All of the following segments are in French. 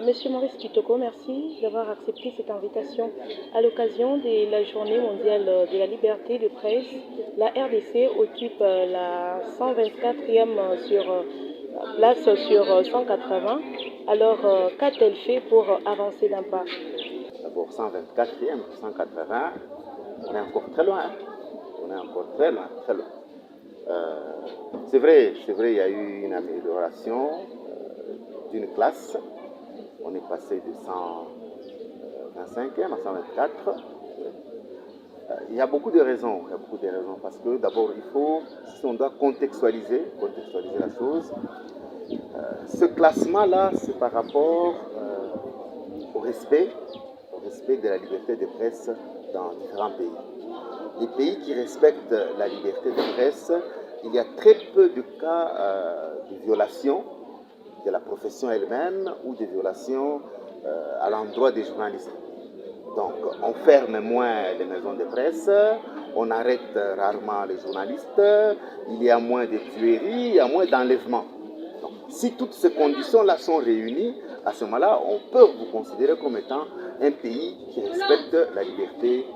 Monsieur Maurice Kitoko, merci d'avoir accepté cette invitation à l'occasion de la Journée mondiale de la liberté de presse. La RDC occupe la 124e place sur 180. Alors, qu'a-t-elle fait pour avancer d'un pas? D'abord, 124e, 180, on est encore très loin. On est encore très loin, très loin. C'est vrai, il y a eu une amélioration d'une classe. On est passé de 125e à 124. Il y a beaucoup de raisons. Parce que d'abord, si on doit contextualiser la chose, ce classement-là, c'est par rapport au respect de la liberté de presse dans différents pays. Les pays qui respectent la liberté de presse, il y a très peu de cas de violation de la profession elle-même ou de violation à l'endroit des journalistes. Donc, on ferme moins les maisons de presse, on arrête rarement les journalistes, il y a moins de tueries, il y a moins d'enlèvements. Donc, si toutes ces conditions-là sont réunies, à ce moment-là, on peut vous considérer comme étant un pays qui respecte la liberté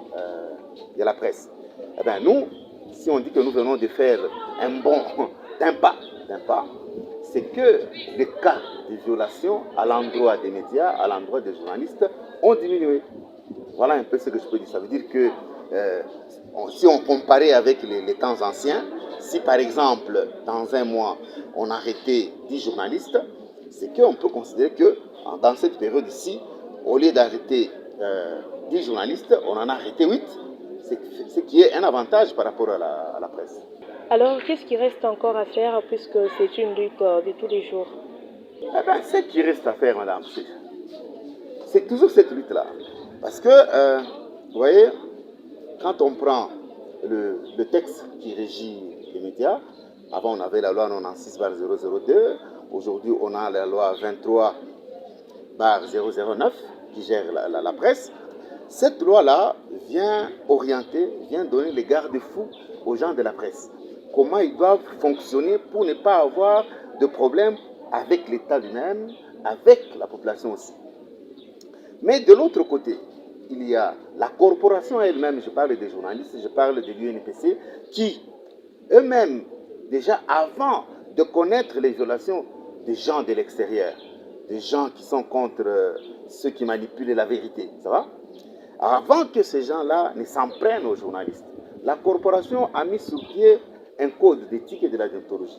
de la presse. Eh bien, nous, si on dit que nous venons de faire d'un pas, c'est que les cas de violation à l'endroit des médias, à l'endroit des journalistes, ont diminué. Voilà un peu ce que je peux dire. Ça veut dire que si on comparait avec les temps anciens, si par exemple, dans un mois, on arrêtait 10 journalistes, c'est qu'on peut considérer que dans cette période ici, au lieu d'arrêter 10 journalistes, on en a arrêté 8, ce qui est un avantage par rapport à la presse. Alors, qu'est-ce qui reste encore à faire puisque c'est une lutte de tous les jours? Eh bien, ce qui reste à faire, madame, c'est toujours cette lutte-là. Parce que, vous voyez, quand on prend le texte qui régit les médias, avant on avait la loi 96/002, aujourd'hui on a la loi 23/009 qui gère la presse. Cette loi-là vient orienter, vient donner les garde-fous aux gens de la presse. Comment ils doivent fonctionner pour ne pas avoir de problème avec l'État lui-même, avec la population aussi. Mais de l'autre côté, il y a la corporation elle-même, je parle des journalistes, je parle de l'UNPC, qui eux-mêmes, déjà avant de connaître les violations des gens de l'extérieur, des gens qui sont contre ceux qui manipulent la vérité, ça va? Avant que ces gens-là ne s'en prennent aux journalistes, la corporation a mis sur pied un code d'éthique et de la déontologie.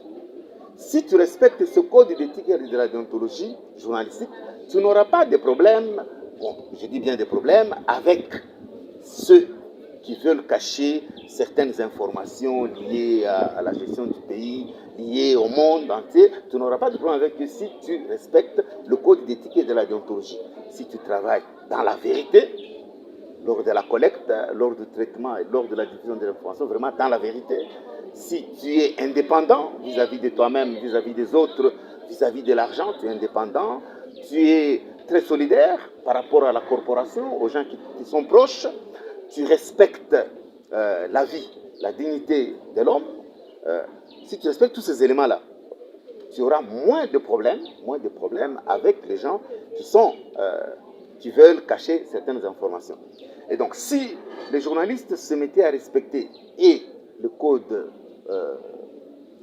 Si tu respectes ce code d'éthique et de la déontologie journalistique, tu n'auras pas de problème, je dis bien des problèmes, avec ceux qui veulent cacher certaines informations liées à la gestion du pays, liées au monde entier. Tu n'auras pas de problème avec eux si tu respectes le code d'éthique et de la déontologie. Si tu travailles dans la vérité, lors de la collecte, lors du traitement et lors de la diffusion de l'information, vraiment dans la vérité. Si tu es indépendant vis-à-vis de toi-même, vis-à-vis des autres, vis-à-vis de l'argent, tu es indépendant, tu es très solidaire par rapport à la corporation, aux gens qui sont proches, tu respectes la vie, la dignité de l'homme. Si tu respectes tous ces éléments-là, tu auras moins de problèmes avec les gens qui veulent cacher certaines informations. Et donc, si les journalistes se mettaient à respecter et le code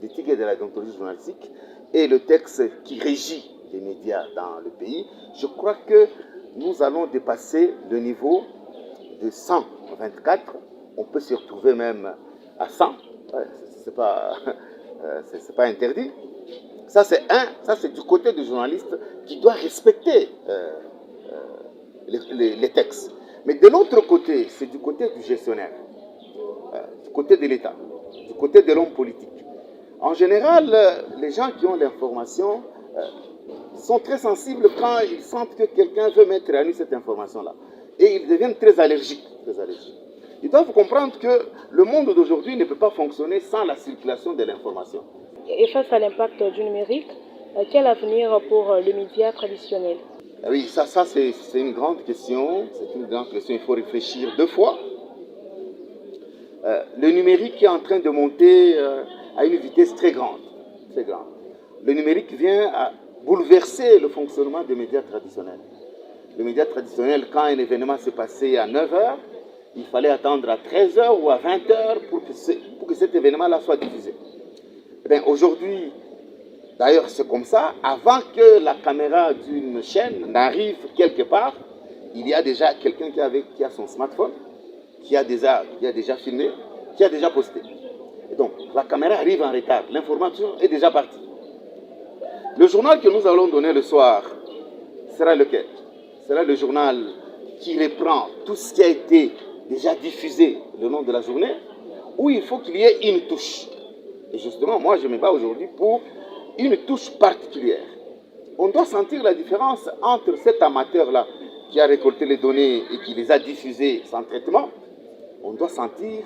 d'éthique et de la déontologie journalistique et le texte qui régit les médias dans le pays, je crois que nous allons dépasser le niveau de 124. On peut se retrouver même à 100. C'est pas interdit. Ça, c'est du côté du journaliste qui doit respecter les textes. Mais de l'autre côté, c'est du côté du gestionnaire, du côté de l'État, du côté de l'homme politique. En général, les gens qui ont l'information sont très sensibles quand ils sentent que quelqu'un veut mettre à nu cette information-là. Et ils deviennent très allergiques. Ils doivent comprendre que le monde d'aujourd'hui ne peut pas fonctionner sans la circulation de l'information. Et face à l'impact du numérique, quel avenir pour le média traditionnel? Oui, ça c'est une grande question. C'est une grande question. Il faut réfléchir deux fois. Le numérique est en train de monter à une vitesse très grande. Le numérique vient bouleverser le fonctionnement des médias traditionnels. Les médias traditionnels, quand un événement s'est passé à 9 h, il fallait attendre à 13 h ou à 20 h pour que cet événement-là soit diffusé. Aujourd'hui, d'ailleurs c'est comme ça, avant que la caméra d'une chaîne n'arrive quelque part, il y a déjà quelqu'un qui a son smartphone, qui a déjà filmé, qui a déjà posté. Et donc la caméra arrive en retard, l'information est déjà partie. Le journal que nous allons donner le soir sera lequel? Sera le journal qui reprend tout ce qui a été déjà diffusé le long de la journée, où il faut qu'il y ait une touche. Et justement, moi je me bats aujourd'hui pour une touche particulière. On doit sentir la différence entre cet amateur-là qui a récolté les données et qui les a diffusées sans traitement. On doit sentir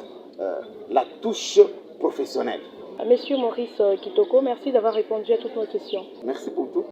la touche professionnelle. Monsieur Maurice Kitoko, merci d'avoir répondu à toutes nos questions. Merci pour tout.